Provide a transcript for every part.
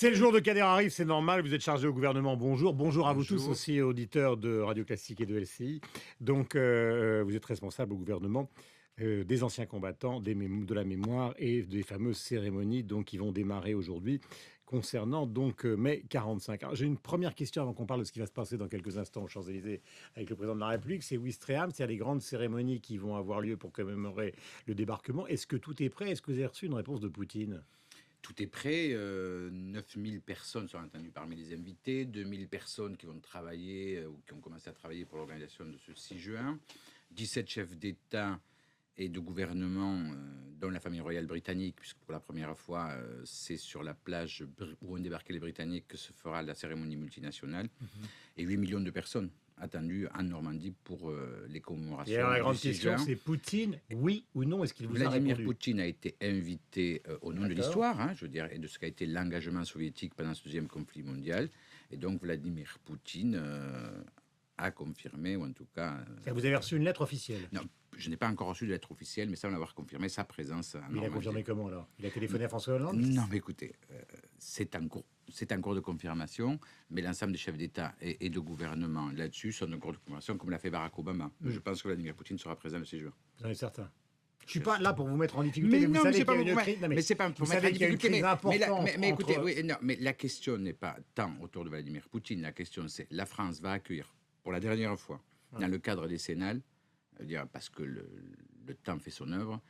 C'est le jour de Kader Arif, c'est normal, vous êtes chargé au gouvernement, bonjour. Bonjour à vous tous Bonjour. aussi, auditeurs de Radio Classique et de LCI. Donc, vous êtes responsable au gouvernement des anciens combattants, de la mémoire et des fameuses cérémonies donc, qui vont démarrer aujourd'hui concernant donc mai 45. Alors, j'ai une première question avant qu'on parle de ce qui va se passer dans quelques instants aux Champs-Élysées avec le président de la République. C'est Ouistreham, c'est les grandes cérémonies qui vont avoir lieu pour commémorer le débarquement. Est-ce que tout est prêt? Est-ce que vous avez reçu une réponse de Poutine? Tout est prêt. 9000 personnes sont entendues parmi les invités, 2000 personnes qui vont travailler ou qui ont commencé à travailler pour l'organisation de ce 6 juin, 17 chefs d'État et de gouvernement, dont la famille royale britannique, puisque pour la première fois, c'est sur la plage où ont débarqué les Britanniques que se fera la cérémonie multinationale, et 8 millions de personnes attendues en Normandie pour les commémorations. Et alors, la du grande 6 question, juin. c'est Poutine, oui ou non? Est-ce qu'il vous a Vladimir répondu? Poutine a été invité au nom de D'accord. l'histoire, je veux dire, et de ce qu'a été l'engagement soviétique pendant ce deuxième conflit mondial. Et donc Vladimir Poutine a confirmé, ou en tout cas... Vous avez reçu une lettre officielle. non, je n'ai pas encore reçu de lettre officielle, mais ça, on avoir confirmé sa présence en Il a Normandie. confirmé comment alors? Il a téléphoné à François Hollande? Non, mais écoutez, c'est en cours de confirmation, mais l'ensemble des chefs d'État et de gouvernement là-dessus sont en cours de confirmation, comme l'a fait Barack Obama. Je pense que Vladimir Poutine sera présent le 6 juin. Vous en êtes certain? Je suis pas là pour vous mettre en difficulté, mais vous non, savez mais c'est qu'il y pas a une pour crise. Non, mais c'est pas pour vous mettre en savez qu'il y a une difficulté. crise importante. Mais écoutez, entre- oui, non, mais la question n'est pas tant autour de Vladimir Poutine. La question, c'est la France va accueillir pour la dernière fois, dans le cadre décennal, parce que le temps fait son œuvre,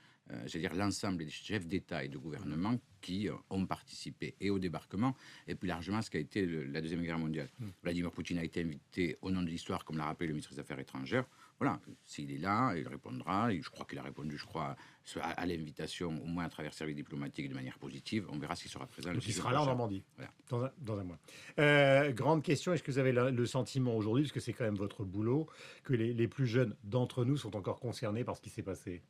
dire l'ensemble des chefs d'État et de gouvernement qui ont participé et au débarquement et plus largement à ce qu'a été la Deuxième Guerre mondiale. Vladimir Poutine a été invité au nom de l'histoire, comme l'a rappelé le ministre des Affaires étrangères. Voilà, s'il est là, il répondra. Et je crois qu'il a répondu, à l'invitation, au moins à travers service diplomatique de manière positive. On verra s'il sera présent. Donc il sera là en Normandie, Voilà. dans un mois. Grande question, est-ce que vous avez le sentiment aujourd'hui, parce que c'est quand même votre boulot, que les plus jeunes d'entre nous sont encore concernés par ce qui s'est passé?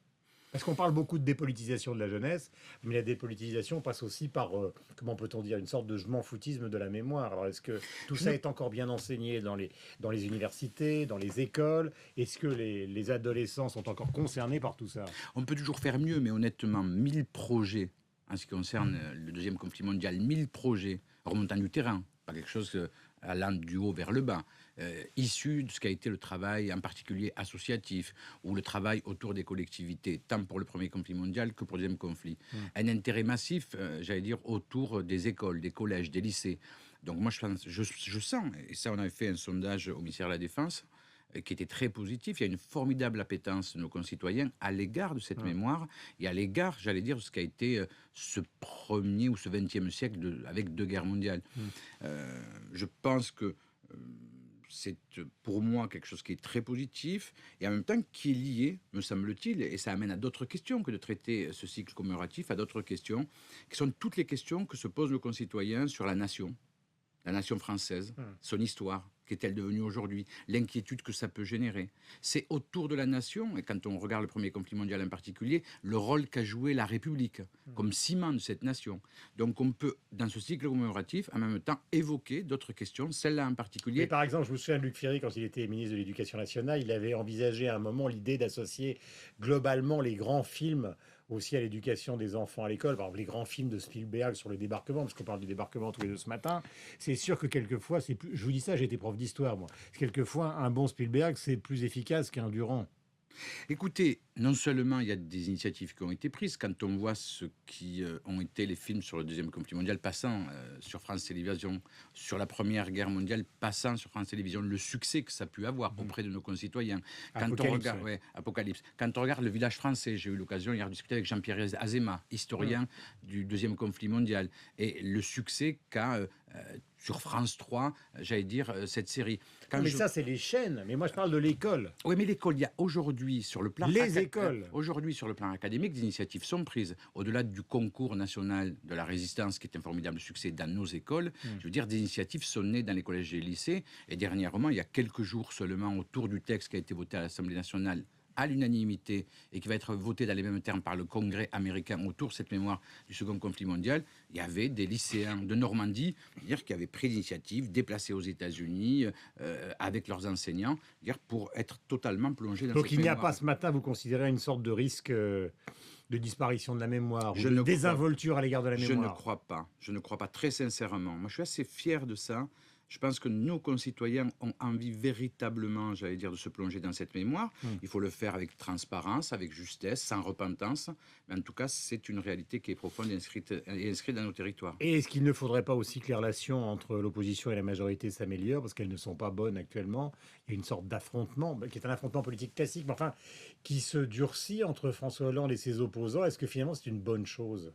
Parce qu'on parle beaucoup de dépolitisation de la jeunesse, mais la dépolitisation passe aussi par, comment peut-on dire, une sorte de je m'en foutisme de la mémoire. Alors est-ce que tout ça est encore bien enseigné dans les universités, dans les écoles? Est-ce que les adolescents sont encore concernés par tout ça? On peut toujours faire mieux, mais honnêtement, 1000 projets en ce qui concerne le deuxième conflit mondial, 1000 projets remontant du terrain, pas quelque chose allant du haut vers le bas, issus de ce qu'a été le travail en particulier associatif, ou le travail autour des collectivités, tant pour le premier conflit mondial que pour le deuxième conflit. Un intérêt massif, j'allais dire, autour des écoles, des collèges, des lycées. Donc moi, je sens, et ça on avait fait un sondage au ministère de la Défense, qui était très positif. Il y a une formidable appétence de nos concitoyens à l'égard de cette mémoire et à l'égard, j'allais dire, de ce qu'a été ce premier ou ce 20e siècle avec deux guerres mondiales. Je pense que c'est pour moi quelque chose qui est très positif et en même temps qui est lié, me semble-t-il, et ça amène à d'autres questions que de traiter ce cycle commémoratif, à d'autres questions, qui sont toutes les questions que se posent nos concitoyens sur la nation française, son histoire, qu'est-elle devenue aujourd'hui, l'inquiétude que ça peut générer. C'est autour de la nation, et quand on regarde le premier conflit mondial en particulier, le rôle qu'a joué la République comme ciment de cette nation. Donc on peut, dans ce cycle commémoratif, en même temps évoquer d'autres questions, celle-là en particulier. Mais par exemple, je me souviens de Luc Ferry, quand il était ministre de l'Éducation nationale, il avait envisagé à un moment l'idée d'associer globalement les grands films aussi à l'éducation des enfants à l'école. Par exemple, les grands films de Spielberg sur le débarquement, parce qu'on parle du débarquement tous les deux ce matin. C'est sûr que quelquefois, je vous dis ça, j'ai été prof d'histoire, moi. Quelquefois, un bon Spielberg, c'est plus efficace qu'un Durand. Écoutez, non seulement il y a des initiatives qui ont été prises, quand on voit ce qui ont été les films sur le deuxième conflit mondial passant sur France Télévisions, sur la première guerre mondiale passant sur France Télévisions, le succès que ça a pu avoir auprès de nos concitoyens. Apocalypse. Quand on regarde Le Village français, j'ai eu l'occasion hier de discuter avec Jean-Pierre Azéma, historien du deuxième conflit mondial, et le succès qu'a sur France 3, j'allais dire, cette série. Ça, c'est les chaînes. Mais moi, je parle de l'école. Oui, mais l'école, il y a aujourd'hui, sur le plan... Aujourd'hui, sur le plan académique, des initiatives sont prises. Au-delà du concours national de la résistance, qui est un formidable succès dans nos écoles, je veux dire, des initiatives sont nées dans les collèges et les lycées. Et dernièrement, il y a quelques jours seulement, autour du texte qui a été voté à l'Assemblée nationale, à l'unanimité et qui va être voté dans les mêmes termes par le Congrès américain autour de cette mémoire du second conflit mondial, il y avait des lycéens de Normandie qui avaient pris l'initiative, déplacés aux États-Unis avec leurs enseignants, pour être totalement plongés dans cette mémoire. Donc il n'y a pas ce matin, vous considérez une sorte de risque de disparition de la mémoire, ou Je de ne crois- désinvolture à l'égard de la Je ne mémoire? crois pas. Je ne crois pas, très sincèrement. Moi, je suis assez fier de ça. Je pense que nos concitoyens ont envie véritablement, j'allais dire, de se plonger dans cette mémoire. Il faut le faire avec transparence, avec justesse, sans repentance. Mais en tout cas, c'est une réalité qui est profonde et inscrite dans nos territoires. Et est-ce qu'il ne faudrait pas aussi que les relations entre l'opposition et la majorité s'améliorent, parce qu'elles ne sont pas bonnes actuellement? Il y a une sorte d'affrontement, qui est un affrontement politique classique, mais enfin, qui se durcit entre François Hollande et ses opposants. Est-ce que finalement c'est une bonne chose?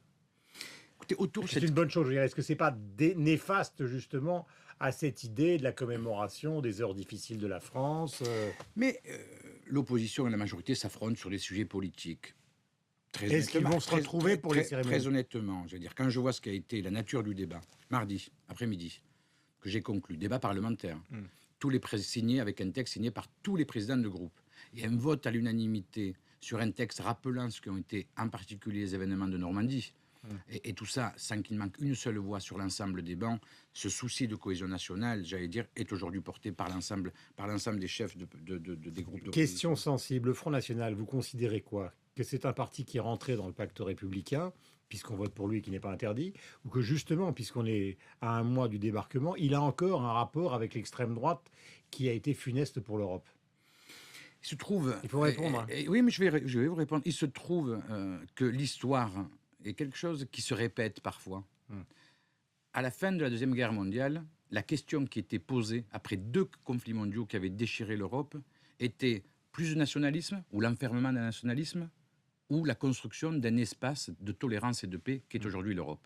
Écoutez, autour de C'est cette... une bonne chose, je veux dire. Est-ce que c'est pas néfaste justement à cette idée de la commémoration des heures difficiles de la France? Mais l'opposition et la majorité s'affrontent sur des sujets politiques. Très Est-ce qu'ils honnêtement, vont se retrouver pour les très cérémonies? honnêtement, je veux dire, quand je vois ce qu'a été la nature du débat, mardi après-midi, que j'ai conclu, débat parlementaire, tous les signé avec un texte signé par tous les présidents de groupe, et un vote à l'unanimité sur un texte rappelant ce qu'ont été en particulier les événements de Normandie, et tout ça sans qu'il manque une seule voix sur l'ensemble des bancs, ce souci de cohésion nationale, j'allais dire, est aujourd'hui porté par l'ensemble des chefs des groupes d'opposition. Question sensible, le Front National, vous considérez quoi? Que c'est un parti qui est rentré dans le pacte républicain, puisqu'on vote pour lui et qui n'est pas interdit, ou que justement, puisqu'on est à un mois du débarquement, il a encore un rapport avec l'extrême droite qui a été funeste pour l'Europe? Il se trouve... Il faut répondre. Oui, mais je vais vous répondre. Il se trouve que l'histoire est quelque chose qui se répète parfois. À la fin de la Deuxième Guerre mondiale, la question qui était posée après 2 conflits mondiaux qui avaient déchiré l'Europe était plus de nationalisme ou l'enfermement d'un nationalisme ou la construction d'un espace de tolérance et de paix qui est aujourd'hui l'Europe.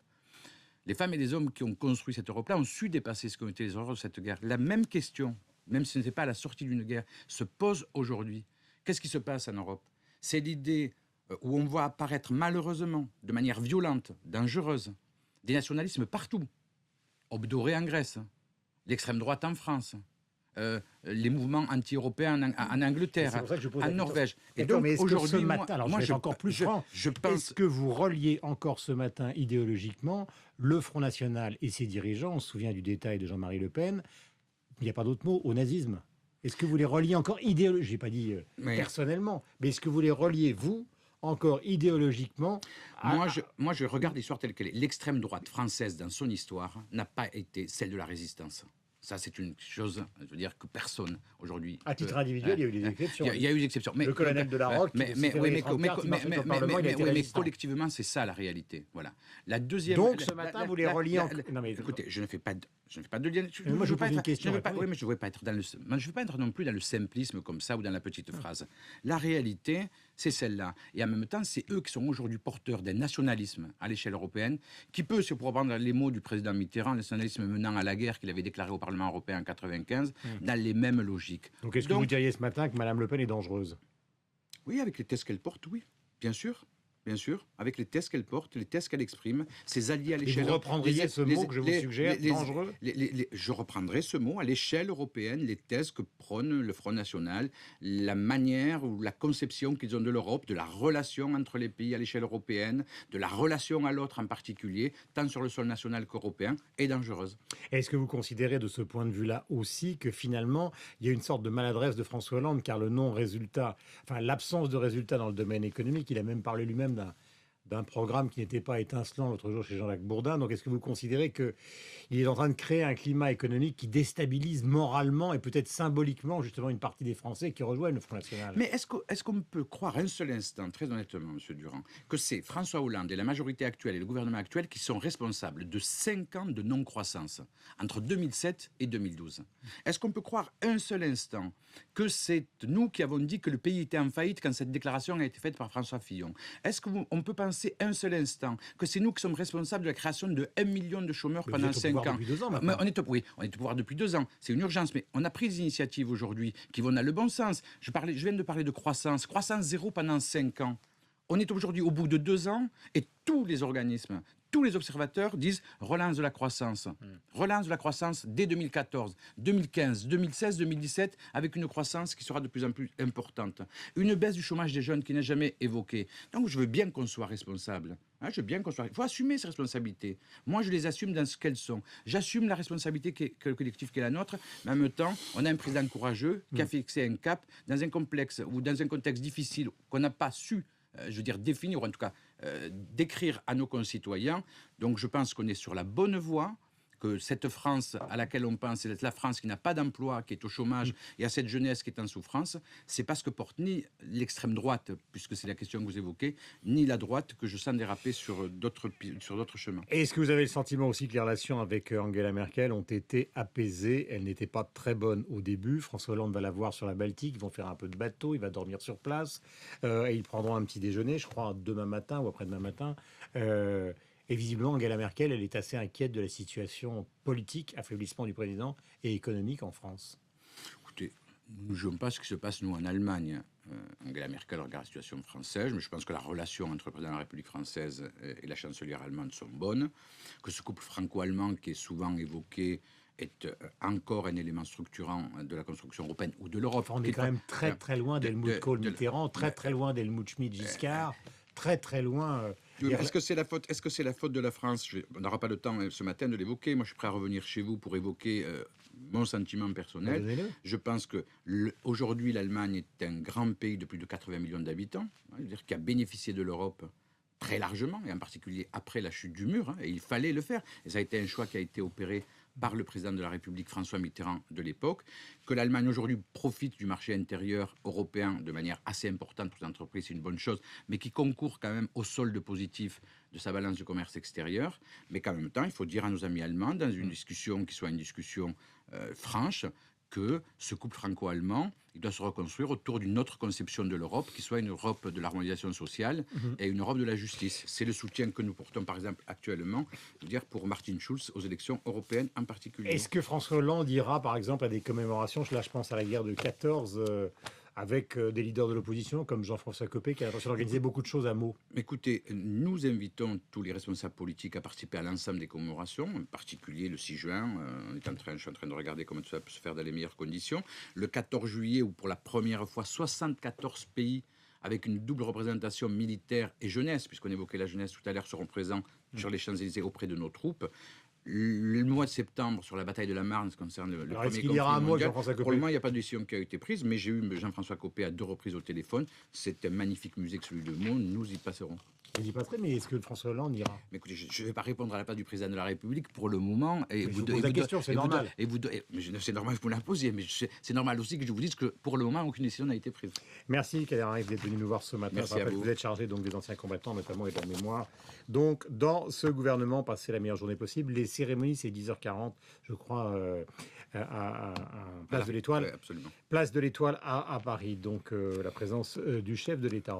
Les femmes et les hommes qui ont construit cette Europe-là ont su dépasser ce qu'ont été les horreurs de cette guerre. La même question, même si ce n'était pas à la sortie d'une guerre, se pose aujourd'hui. Qu'est-ce qui se passe en Europe? C'est l'idée où on voit apparaître malheureusement, de manière violente, dangereuse, des nationalismes partout. Obdoré en Grèce, l'extrême droite en France, les mouvements anti-européens en Angleterre, en Norvège. Et donc aujourd'hui, ce matin, alors moi je vais être encore plus franc, je pense... est-ce que vous reliez encore ce matin idéologiquement le Front National et ses dirigeants, on se souvient du détail de Jean-Marie Le Pen, il n'y a pas d'autre mot, au nazisme? Est-ce que vous les reliez encore idéologiquement? Je n'ai pas dit personnellement, mais est-ce que vous les reliez, vous, encore idéologiquement Moi, je regarde l'histoire telle qu'elle est. L'extrême droite française, dans son histoire, n'a pas été celle de la résistance. Ça, c'est une chose, je veux dire, que personne aujourd'hui... À titre individuel, il y a eu des exceptions. Il y a eu des exceptions. Le colonel de la Roque, mais collectivement, c'est ça la réalité. Voilà. La deuxième... Donc, ce matin, vous les reliez... Écoutez, je ne fais pas de lien... Moi, je vous pose une question. Oui, mais je ne veux pas être non plus dans le simplisme comme ça ou dans la petite phrase. La réalité, c'est celle-là. Et en même temps, c'est eux qui sont aujourd'hui porteurs d'un nationalisme à l'échelle européenne, qui peut, si on pourrait prendre les mots du président Mitterrand, le nationalisme menant à la guerre qu'il avait déclaré au Parlement européen en 1995, dans les mêmes logiques. Donc, est-ce que vous diriez ce matin que Mme Le Pen est dangereuse? Oui, avec les thèses qu'elle porte, oui, bien sûr. Bien sûr, avec les thèses qu'elle porte, les thèses qu'elle exprime, ses alliés à l'échelle... Et vous reprendriez ce mot que je vous suggère, dangereux? Je reprendrai ce mot à l'échelle européenne, les thèses que prône le Front National, la manière ou la conception qu'ils ont de l'Europe, de la relation entre les pays à l'échelle européenne, de la relation à l'autre en particulier, tant sur le sol national qu'européen, est dangereuse. Est-ce que vous considérez de ce point de vue-là aussi que finalement, il y a une sorte de maladresse de François Hollande, car le non-résultat, enfin l'absence de résultat dans le domaine économique, il a même parlé lui-même d'un programme qui n'était pas étincelant l'autre jour chez Jean-Jacques Bourdin. Donc, est-ce que vous considérez qu'il est en train de créer un climat économique qui déstabilise moralement et peut-être symboliquement justement une partie des Français qui rejoignent le Front National? Mais est-ce qu'on peut croire un seul instant, très honnêtement, M. Durand, que c'est François Hollande et la majorité actuelle et le gouvernement actuel qui sont responsables de 5 ans de non-croissance entre 2007 et 2012? Est-ce qu'on peut croire un seul instant que c'est nous qui avons dit que le pays était en faillite quand cette déclaration a été faite par François Fillon? Est-ce qu'on peut penser un seul instant que c'est nous qui sommes responsables de la création de 1 million de chômeurs pendant 5 ans? Depuis 2 ans, on est au pouvoir depuis 2 ans. C'est une urgence, mais on a pris des initiatives aujourd'hui qui vont dans le bon sens. Je viens de parler de croissance zéro pendant 5 ans. On est aujourd'hui au bout de 2 ans et tous les organismes, tous les observateurs disent relance de la croissance. Relance de la croissance dès 2014, 2015, 2016, 2017, avec une croissance qui sera de plus en plus importante. Une baisse du chômage des jeunes qui n'est jamais évoquée. Donc je veux bien qu'on soit responsable. Il faut assumer ces responsabilités. Moi, je les assume dans ce qu'elles sont. J'assume la responsabilité que le collectif qui est la nôtre, mais en même temps, on a un président courageux qui a fixé un cap dans un contexte difficile qu'on n'a pas su je veux dire, définir, ou en tout cas décrire à nos concitoyens. Donc je pense qu'on est sur la bonne voie, que cette France à laquelle on pense, c'est la France qui n'a pas d'emploi, qui est au chômage, et à cette jeunesse qui est en souffrance, c'est pas ce que porte ni l'extrême droite, puisque c'est la question que vous évoquez, ni la droite, que je sens déraper sur d'autres chemins. Et est-ce que vous avez le sentiment aussi que les relations avec Angela Merkel ont été apaisées? Elles n'étaient pas très bonnes au début. François Hollande va la voir sur la Baltique, ils vont faire un peu de bateau, il va dormir sur place, et ils prendront un petit déjeuner, je crois, demain matin ou après-demain matin. Et visiblement, Angela Merkel, elle est assez inquiète de la situation politique, affaiblissement du président et économique en France. Écoutez, nous ne jouons pas ce qui se passe, nous, en Allemagne. Angela Merkel regarde la situation française, mais je pense que la relation entre le président de la République française et la chancelière allemande sont bonnes, que ce couple franco-allemand qui est souvent évoqué est encore un élément structurant de la construction européenne ou de l'Europe. Enfin, on est quand même très loin d'Helmut Kohl-Mitterrand, très loin d'Helmut Schmidt-Giscard, très loin... Est-ce que c'est la faute de la France? On n'aura pas le temps ce matin de l'évoquer. Moi, je suis prêt à revenir chez vous pour évoquer mon sentiment personnel. Je pense que aujourd'hui, l'Allemagne est un grand pays de plus de 80 millions d'habitants, c'est-à-dire qui a bénéficié de l'Europe très largement, et en particulier après la chute du mur, et il fallait le faire. Et ça a été un choix qui a été opéré par le président de la République, François Mitterrand, de l'époque. Que l'Allemagne aujourd'hui profite du marché intérieur européen de manière assez importante pour les entreprises, c'est une bonne chose, mais qui concourt quand même au solde positif de sa balance de commerce extérieur. Mais qu'en même temps, il faut dire à nos amis allemands, dans une discussion qui soit une discussion franche, que ce couple franco-allemand, il doit se reconstruire autour d'une autre conception de l'Europe, qui soit une Europe de l'harmonisation sociale et une Europe de la justice. C'est le soutien que nous portons, par exemple, actuellement, je veux dire, pour Martin Schulz aux élections européennes en particulier. Est-ce que François Hollande ira, par exemple, à des commémorations, là je pense à la guerre de 14, avec des leaders de l'opposition, comme Jean-François Copé, qui a l'intention d'organiser beaucoup de choses à Meaux? Écoutez, nous invitons tous les responsables politiques à participer à l'ensemble des commémorations, en particulier le 6 juin. Je suis en train de regarder comment ça peut se faire dans les meilleures conditions. Le 14 juillet, où pour la première fois, 74 pays avec une double représentation militaire et jeunesse, puisqu'on évoquait la jeunesse tout à l'heure, seront présents sur les Champs-Élysées auprès de nos troupes. Le mois de septembre, sur la bataille de la Marne, ce qui concerne le Alors, premier est-ce qu'il y aura un mot, Jean-François Copé? Pour le moment, il n'y a pas de décision qui a été prise, mais j'ai eu Jean-François Copé à 2 reprises au téléphone. C'est un magnifique musée que celui de Meaux, nous y passerons. Je n'y passerai, mais est-ce que François Hollande ira? Mais écoutez, je ne vais pas répondre à la place du président de la République pour le moment. Et je vous pose la question, c'est normal. C'est normal que vous la posiez, mais c'est normal aussi que je vous dise que pour le moment, aucune décision n'a été prise. Merci Kader Arif d'être venu nous voir ce matin. Merci je à vous. Vous êtes chargé donc des anciens combattants, notamment et de leur mémoire. Donc, dans ce gouvernement, passez la meilleure journée possible. Les cérémonies, c'est 10h40, je crois, à Place de l'Étoile. Oui, absolument. Place de l'Étoile à Paris. Donc, la présence du chef de l'État.